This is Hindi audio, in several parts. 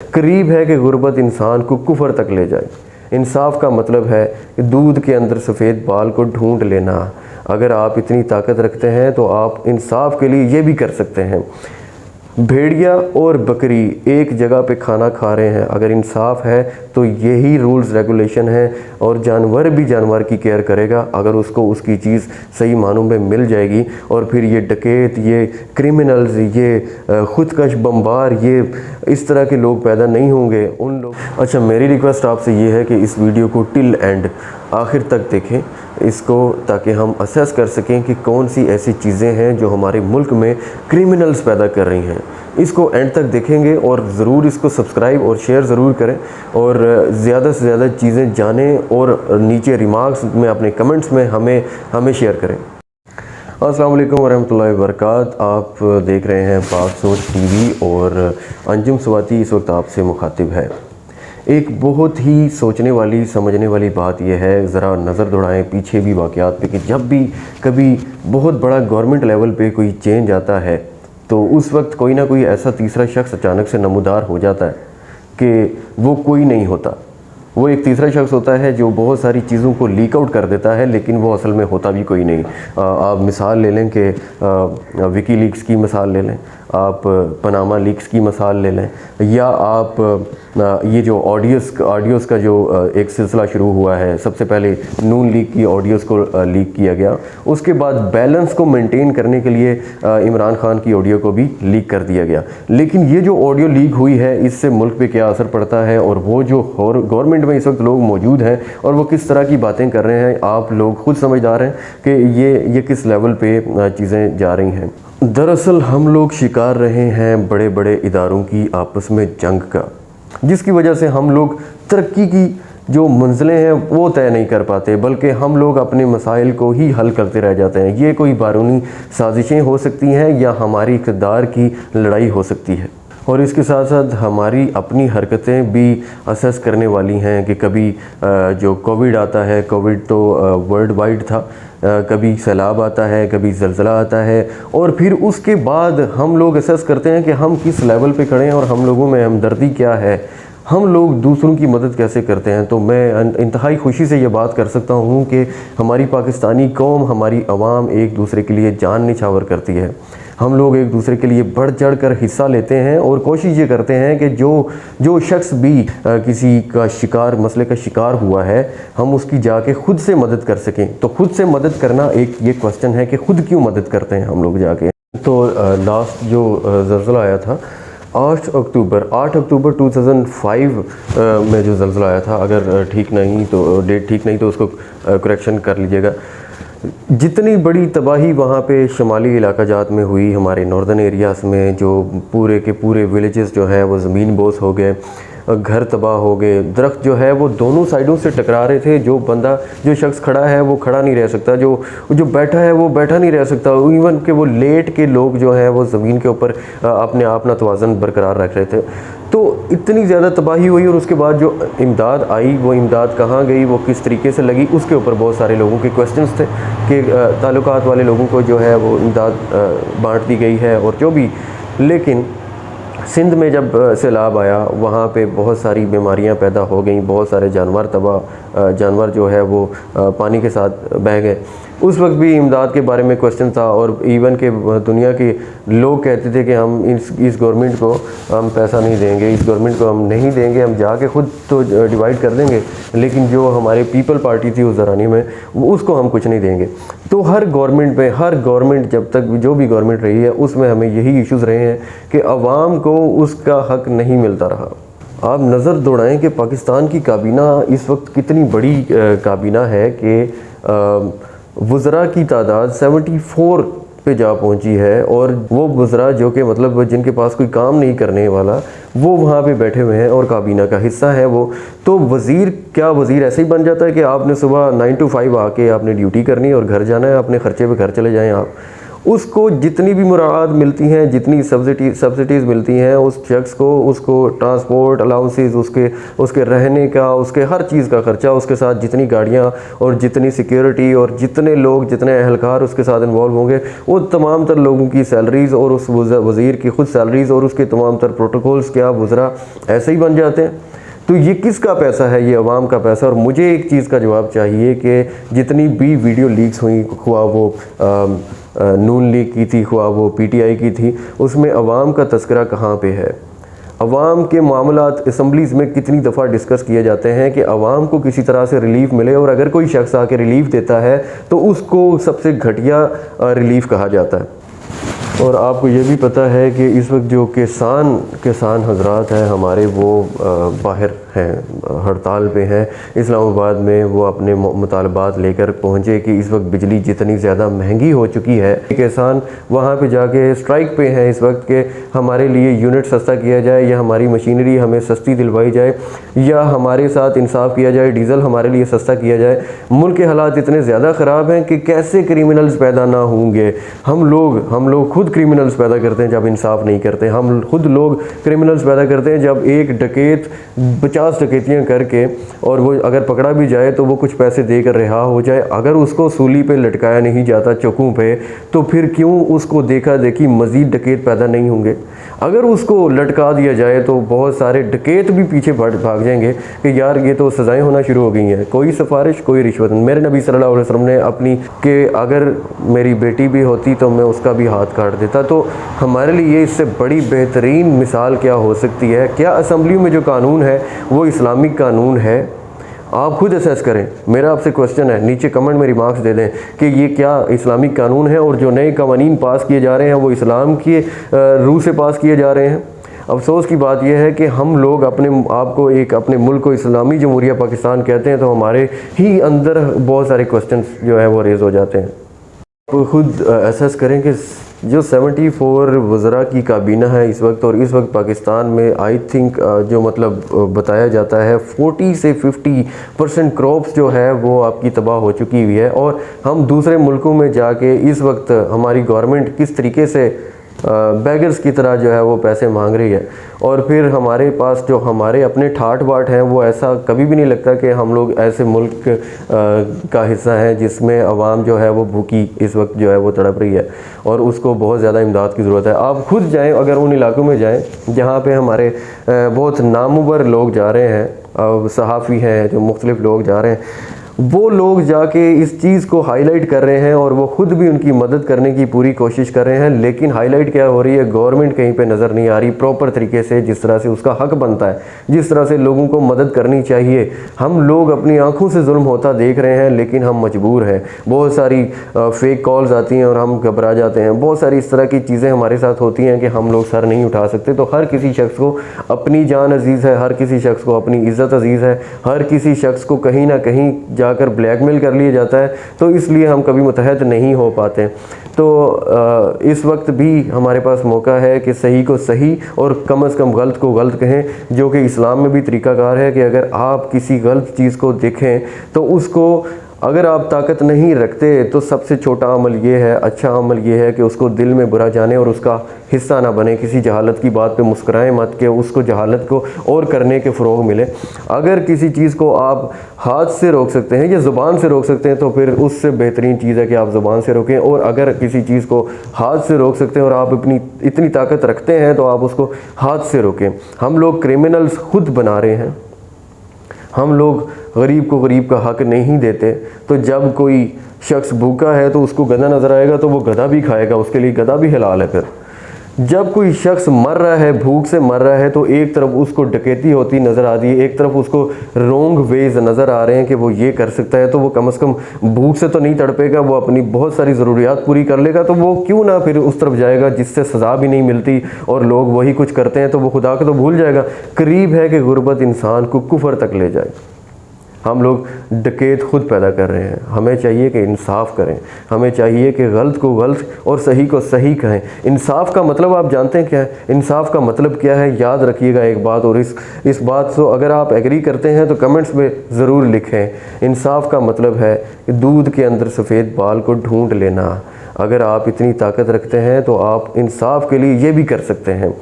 करीब है कि गुर्बत इंसान को कुफर तक ले जाए। इंसाफ का मतलब है कि दूध के अंदर सफ़ेद बाल को ढूंढ लेना। अगर आप इतनी ताकत रखते हैं तो आप इंसाफ के लिए ये भी कर सकते हैं। भेड़िया और बकरी एक जगह पे खाना खा रहे हैं, अगर इंसाफ है तो यही रूल्स रेगुलेशन है, और जानवर भी जानवर की केयर करेगा अगर उसको उसकी चीज़ सही मानों में मिल जाएगी। और फिर ये डकैत, ये क्रिमिनल्स, ये खुदकश बम्बार, ये इस तरह के लोग पैदा नहीं होंगे उन लोग। अच्छा, मेरी रिक्वेस्ट आपसे ये है कि इस वीडियो को टिल एंड आखिर तक देखें इसको, ताकि हम असेस कर सकें कि कौन सी ऐसी चीज़ें हैं जो हमारे मुल्क में क्रिमिनल्स पैदा कर रही हैं। इसको एंड तक देखेंगे और ज़रूर इसको सब्सक्राइब और शेयर ज़रूर करें, और ज़्यादा से ज़्यादा चीज़ें जानें, और नीचे रिमार्क्स में अपने कमेंट्स में हमें शेयर करें। अस्सलाम वालेकुम वरहमतुल्लाहि वबरकातुहू। आप देख रहे हैं पाक सोच टीवी, और अंजुम स्वाति इस वक्त आपसे मुखातिब है। एक बहुत ही सोचने वाली, समझने वाली बात यह है, ज़रा नज़र दौड़ाएं पीछे भी वाक़यात पे, कि जब भी कभी बहुत बड़ा गवर्नमेंट लेवल पे कोई चेंज आता है तो उस वक्त कोई ना कोई ऐसा तीसरा शख्स अचानक से नमूदार हो जाता है कि वो कोई नहीं होता। वो एक तीसरा शख्स होता है जो बहुत सारी चीज़ों को लीक आउट कर देता है, लेकिन वो असल में होता भी कोई नहीं। आप मिसाल ले लें कि विकी लीक्स की मिसाल ले लें, आप पनामा लीक्स की मिसाल ले लें, या आप ये जो ऑडियोज़ का जो एक सिलसिला शुरू हुआ है। सबसे पहले नून लीग की ऑडियोज़ को लीक किया गया, उसके बाद बैलेंस को मेंटेन करने के लिए इमरान खान की ऑडियो को भी लीक कर दिया गया। लेकिन ये जो ऑडियो लीक हुई है, इससे मुल्क पे क्या असर पड़ता है, और वो जो गवर्नमेंट में इस वक्त लोग मौजूद हैं और वो किस तरह की बातें कर रहे हैं, आप लोग खुद समझदार हैं कि ये किस लेवल पे चीज़ें जा रही हैं। दरअसल हम लोग शिकार रहे हैं बड़े बड़े इदारों की आपस में जंग का, जिसकी वजह से हम लोग तरक्की की जो मंजिलें हैं वो तय नहीं कर पाते, बल्कि हम लोग अपने मसाइल को ही हल करते रह जाते हैं। ये कोई बारूनी साजिशें हो सकती हैं या हमारी इक़्तिदार की लड़ाई हो सकती है, और इसके साथ साथ हमारी अपनी हरकतें भी असेस करने वाली हैं कि कभी जो कोविड आता है, कोविड तो वर्ल्ड वाइड था, कभी सैलाब आता है, कभी ज़लज़ला आता है, और फिर उसके बाद हम लोग असेस करते हैं कि हम किस लेवल पे खड़े हैं और हम लोगों में हमदर्दी क्या है, हम लोग दूसरों की मदद कैसे करते हैं। तो मैं इंतहाई खुशी से ये बात कर सकता हूँ कि हमारी पाकिस्तानी कौम, हमारी आवाम एक दूसरे के लिए जान निछावर करती है। हम लोग एक दूसरे के लिए बढ़ चढ़ कर हिस्सा लेते हैं, और कोशिश ये करते हैं कि जो शख्स भी किसी का शिकार, मसले का शिकार हुआ है, हम उसकी जाके खुद से मदद कर सकें। तो खुद से मदद करना एक ये क्वेश्चन है कि खुद क्यों मदद करते हैं हम लोग जाके। तो लास्ट जो ज़लज़ला आया था 8 अक्टूबर 2005 में जो ज़लज़ला आया था, अगर ठीक नहीं तो डेट ठीक नहीं तो उसको करेक्शन कर लीजिएगा। जितनी बड़ी तबाही वहाँ पे शुमाली इलाका जात में हुई, हमारे नॉर्दर्न एरियाज़ में, जो पूरे के पूरे विलेजेस जो है वो ज़मीन बोस हो गए, घर तबाह हो गए, दरख्त जो है वो दोनों साइडों से टकरा रहे थे। जो शख्स खड़ा है वो खड़ा नहीं रह सकता, जो बैठा है वो बैठा नहीं रह सकता, इवन कि वो लेट के लोग जो हैं वो ज़मीन के ऊपर अपने आप ना तवाज़न बरकरार रख रहे थे। तो इतनी ज़्यादा तबाही हुई, और उसके बाद जो इमदाद आई, वो इमदाद कहाँ गई, वो किस तरीके से लगी, उसके ऊपर बहुत सारे लोगों के क्वेश्चंस थे कि ताल्लुकात वाले लोगों को जो है वो इमदाद बांट दी गई है और जो भी। लेकिन सिंध में जब सैलाब आया, वहाँ पे बहुत सारी बीमारियाँ पैदा हो गई, बहुत सारे जानवर जो है वो पानी के साथ बह गए। उस वक्त भी इमदाद के बारे में क्वेश्चन था, और इवन के दुनिया के लोग कहते थे कि हम इस गवर्नमेंट को हम पैसा नहीं देंगे, इस गवर्नमेंट को हम नहीं देंगे, हम जाके खुद तो डिवाइड कर देंगे, लेकिन जो हमारे पीपल पार्टी थी उस ज़रानी में, उसको हम कुछ नहीं देंगे। तो हर गवर्नमेंट जब तक जो भी गवर्नमेंट रही है, उसमें हमें यही इश्यूज़ रहे हैं कि अवाम को उसका हक़ नहीं मिलता रहा। आप नज़र दौड़ाएं कि पाकिस्तान की काबीना इस वक्त कितनी बड़ी काबीना है कि वज़रा की तादाद 74 पे जा पहुंची है, और वो वज़रा जो कि मतलब जिनके पास कोई काम नहीं करने वाला, वो वहाँ पे बैठे हुए हैं और काबीना का हिस्सा है वो। तो वज़ीर ऐसे ही बन जाता है कि आपने सुबह 9 to 5 आके आपने ड्यूटी करनी है और घर जाना है, अपने ख़र्चे पे घर चले जाएं आप, उसको जितनी भी मुराद मिलती हैं, जितनी सब्सिडीज़ मिलती हैं उस शख्स को, उसको ट्रांसपोर्ट अलाउंसेस, उसके रहने का, उसके हर चीज़ का खर्चा, उसके साथ जितनी गाड़ियाँ और जितनी सिक्योरिटी और जितने लोग, जितने अहलकार उसके साथ इन्वॉल्व होंगे, वो तमाम तर लोगों की सैलरीज़ और उस वज़ीर की ख़ुद सैलरीज़ और उसके तमाम तर प्रोटोकॉल्स क्या वज़रा ऐसे ही बन जाते हैं। तो ये किसका पैसा है? ये अवाम का पैसा। और मुझे एक चीज़ का जवाब चाहिए कि जितनी भी वीडियो लीक्स हुई, हुआ वो नून लीग की थी, हुआ वो पीटीआई की थी, उसमें अवाम का तस्करा कहाँ पे है? अवाम के मामलात असम्बलीज़ में कितनी दफ़ा डिस्कस किए जाते हैं कि अवाम को किसी तरह से रिलीफ मिले, और अगर कोई शख्स आके रिलीफ देता है तो उसको सबसे घटिया रिलीफ कहा जाता है। और आपको ये भी पता है कि इस वक्त जो किसान हजरात हैं हमारे, वो बाहर हैं, हड़ताल पे हैं इस्लामाबाद में। वो अपने मुतालबात लेकर पहुँचे कि इस वक्त बिजली जितनी ज़्यादा महंगी हो चुकी है, किसान वहाँ पे जाके स्ट्राइक पे हैं इस वक्त के हमारे लिए यूनिट सस्ता किया जाए, या हमारी मशीनरी हमें सस्ती दिलवाई जाए, या हमारे साथ इंसाफ किया जाए, डीज़ल हमारे लिए सस्ता किया जाए। मुल्क के हालात इतने ज़्यादा ख़राब हैं कि कैसे क्रिमिनल्स पैदा ना होंगे। हम लोग खुद क्रिमिनल्स पैदा करते हैं जब इंसाफ नहीं करते। हम खुद लोग क्रिमिनल्स पैदा करते हैं जब एक डकैत 50 डकैतियाँ करके, और वो अगर पकड़ा भी जाए तो वो कुछ पैसे देकर रिहा हो जाए। अगर उसको सूली पे लटकाया नहीं जाता, चौकों पे, तो फिर क्यों उसको देखा देखी मज़ीद डकैत पैदा नहीं होंगे? अगर उसको लटका दिया जाए तो बहुत सारे डकैत भी पीछे भाग जाएंगे कि यार ये तो सज़ाएं होना शुरू हो गई हैं, कोई सिफारिश, कोई रिश्वत। मेरे नबी सल्लल्लाहु अलैहि वसल्लम ने अपनी कि अगर मेरी बेटी भी होती तो मैं उसका भी हाथ काट देता। तो हमारे लिए इससे बड़ी बेहतरीन मिसाल क्या हो सकती है? क्या असम्बली में जो कानून है वो इस्लामिक कानून है? आप खुद असेस करें। मेरा आपसे क्वेश्चन है, नीचे कमेंट में रिमार्क्स दे दें कि ये क्या इस्लामिक कानून है, और जो नए कवानीन पास किए जा रहे हैं वो इस्लाम की रूह से पास किए जा रहे हैं। अफसोस की बात यह है कि हम लोग अपने आप को अपने मुल्क को इस्लामी जमहूरिया पाकिस्तान कहते हैं, तो हमारे ही अंदर बहुत सारे क्वेश्चंस जो है वो रेज़ हो जाते हैं। तो खुद असेस करें कि जो 74 वज़रा की काबीना है इस वक्त, और इस वक्त पाकिस्तान में आई थिंक जो मतलब बताया जाता है 40 से 50% क्रॉप्स जो है वो आपकी तबाह हो चुकी हुई है। और हम दूसरे मुल्कों में जाके इस वक्त हमारी गवर्नमेंट किस तरीके से बैगर्स की तरह जो है वो पैसे मांग रही है, और फिर हमारे पास जो हमारे अपने ठाट बाट हैं, वो ऐसा कभी भी नहीं लगता कि हम लोग ऐसे मुल्क का हिस्सा हैं जिसमें आवाम जो है वो भूखी इस वक्त जो है वो तड़प रही है, और उसको बहुत ज़्यादा इमदाद की ज़रूरत है। आप खुद जाएं, अगर उन इलाकों में जाएं जहाँ पे हमारे बहुत नामुवर लोग जा रहे हैं, सहाफ़ी हैं, जो मुख्तलिफ़ लोग जा रहे हैं, वो लोग जाके इस चीज़ को हाईलाइट कर रहे हैं, और वो ख़ुद भी उनकी मदद करने की पूरी कोशिश कर रहे हैं। लेकिन हाईलाइट क्या हो रही है? गवर्नमेंट कहीं पे नज़र नहीं आ रही प्रॉपर तरीके से, जिस तरह से उसका हक बनता है, जिस तरह से लोगों को मदद करनी चाहिए। हम लोग अपनी आंखों से जुल्म होता देख रहे हैं, लेकिन हम मजबूर हैं। बहुत सारी फेक कॉल्स आती हैं और हम घबरा जाते हैं। बहुत सारी इस तरह की चीज़ें हमारे साथ होती हैं कि हम लोग सर नहीं उठा सकते। तो हर किसी शख्स को अपनी जान अजीज़ है, हर किसी शख्स को अपनी इज़्ज़त अजीज़ है, हर किसी शख्स को कहीं ना कहीं जाकर ब्लैकमेल कर लिया जाता है, तो इसलिए हम कभी मुतहद नहीं हो पाते। तो इस वक्त भी हमारे पास मौका है कि सही को सही और कम से कम गलत को गलत कहें, जो कि इस्लाम में भी तरीक़ाकार है कि अगर आप किसी गलत चीज़ को देखें तो उसको, अगर आप ताकत नहीं रखते तो सबसे छोटा अमल ये है, अच्छा अमल ये है कि उसको दिल में बुरा जाने और उसका हिस्सा ना बने। किसी जहालत की बात पे मुस्कुराएं मत कि उसको जहालत को और करने के फ़रोग़ मिले। अगर किसी चीज़ को आप हाथ से रोक सकते हैं या ज़ुबान से रोक सकते हैं तो फिर उससे बेहतरीन चीज़ है कि आप ज़ुबान से रोकें। और अगर किसी चीज़ को हाथ से रोक सकते हैं और आप अपनी इतनी ताकत रखते हैं तो आप उसको हाथ से रोकें। हम लोग क्रिमिनल्स खुद बना रहे हैं। हम लोग गरीब को गरीब का हक नहीं देते। तो जब कोई शख्स भूखा है तो उसको गधा नज़र आएगा तो वो गधा भी खाएगा, उसके लिए गधा भी हलाल है। फिर जब कोई शख्स मर रहा है, भूख से मर रहा है, तो एक तरफ उसको डकैती होती नज़र आती है, एक तरफ उसको रोंग वेज नज़र आ रहे हैं कि वो ये कर सकता है, तो वो कम से कम भूख से तो नहीं तड़पेगा, वो अपनी बहुत सारी ज़रूरियात पूरी कर लेगा। तो वो क्यों ना फिर उस तरफ जाएगा जिससे सज़ा भी नहीं मिलती और लोग वही कुछ करते हैं, तो वो खुदा को तो भूल जाएगा। करीब है कि गुर्बत इंसान को कुफर तक ले जाए। हम लोग डकैत खुद पैदा कर रहे हैं। हमें चाहिए कि इंसाफ करें, हमें चाहिए कि गलत को गलत और सही को सही कहें। इंसाफ का मतलब आप जानते हैं क्या है? इंसाफ का मतलब क्या है? याद रखिएगा एक बात, और इस बात से अगर आप एग्री करते हैं तो कमेंट्स में ज़रूर लिखें। इंसाफ का मतलब है कि दूध के अंदर सफ़ेद बाल को ढूंढ लेना। अगर आप इतनी ताकत रखते हैं तो आप इंसाफ के लिए ये भी कर सकते हैं।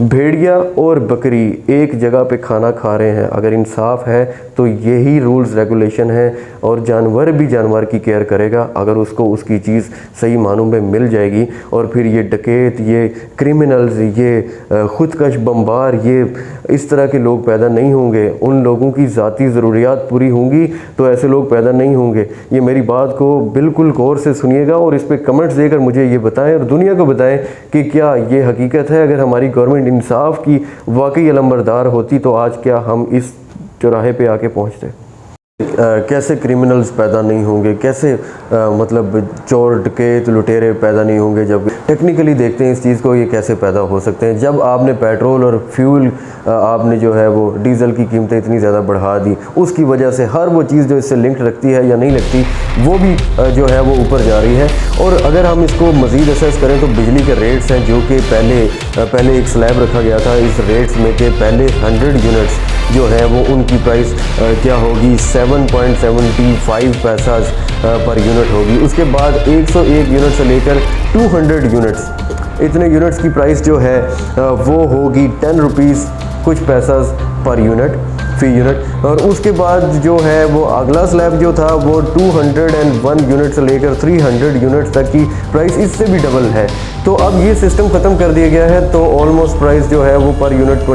भेड़िया और बकरी एक जगह पे खाना खा रहे हैं, अगर इंसाफ है तो यही रूल्स रेगुलेशन है, और जानवर भी जानवर की केयर करेगा अगर उसको उसकी चीज़ सही मानों में मिल जाएगी। और फिर ये डकैत, ये क्रिमिनल्स, ये खुदकश बम्बार, ये इस तरह के लोग पैदा नहीं होंगे। उन लोगों की ज़ाती ज़रूरियात पूरी होंगी तो ऐसे लोग पैदा नहीं होंगे। ये मेरी बात को बिल्कुल गौर से सुनिएगा और इस पर कमेंट्स देकर मुझे ये बताएं और दुनिया को बताएं कि क्या ये हकीकत है। अगर हमारी गवर्नमेंट इंसाफ की वाकई अलंबरदार होती तो आज क्या हम इस चौराहे पे आके पहुंचते। कैसे क्रिमिनल्स पैदा नहीं होंगे, कैसे मतलब चोर डकैत लुटेरे पैदा नहीं होंगे। जब टेक्निकली देखते हैं इस चीज़ को, ये कैसे पैदा हो सकते हैं। जब आपने पेट्रोल और फ्यूल आपने जो है वो डीज़ल की कीमतें इतनी ज़्यादा बढ़ा दी, उसकी वजह से हर वो चीज़ जो इससे लिंक रखती है या नहीं लगती वो भी जो है वो ऊपर जा रही है। और अगर हम इसको मज़ीद असेस करें तो बिजली के रेट्स हैं जो कि पहले एक स्लैब रखा गया था इस रेट्स में के पहले 100 यूनिट्स जो है वो उनकी प्राइस क्या होगी 7.75 पैसा पर यूनिट होगी। उसके बाद 101 यूनिट से लेकर 200 यूनिट्स, इतने यूनिट्स की प्राइस जो है वो होगी 10 रुपीज़ कुछ पैसा पर यूनिट फी यूनिट। और उसके बाद जो है वो अगला स्लैब जो था वो 201 यूनिट से लेकर 300 यूनिट तक की प्राइस इससे भी डबल है। तो अब ये सिस्टम ख़त्म कर दिया गया है, तो ऑलमोस्ट प्राइस जो है वो per unit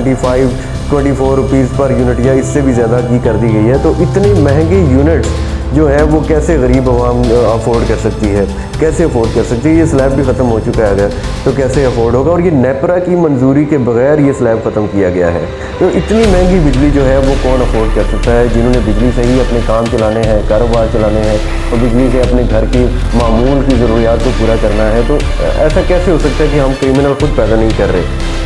24 rupees per unit या इससे भी ज़्यादा की कर दी गई है। तो इतने महंगे यूनिट्स जो है वो कैसे गरीब आवाम अफोर्ड कर सकती है, कैसे अफोर्ड कर सकती है। ये स्लैब भी ख़त्म हो चुका है अगर, तो कैसे अफोर्ड होगा। और ये नेपरा की मंजूरी के बगैर ये स्लैब ख़त्म किया गया है। तो इतनी महंगी बिजली जो है वो कौन अफोर्ड कर सकता है। जिन्होंने बिजली से ही अपने काम चलाने हैं, कारोबार चलाने हैं और बिजली से अपने घर की मामूल की ज़रूरियात को पूरा करना है, तो ऐसा कैसे हो सकता है कि हम क्रिमिनल खुद पैदा नहीं कर रहे।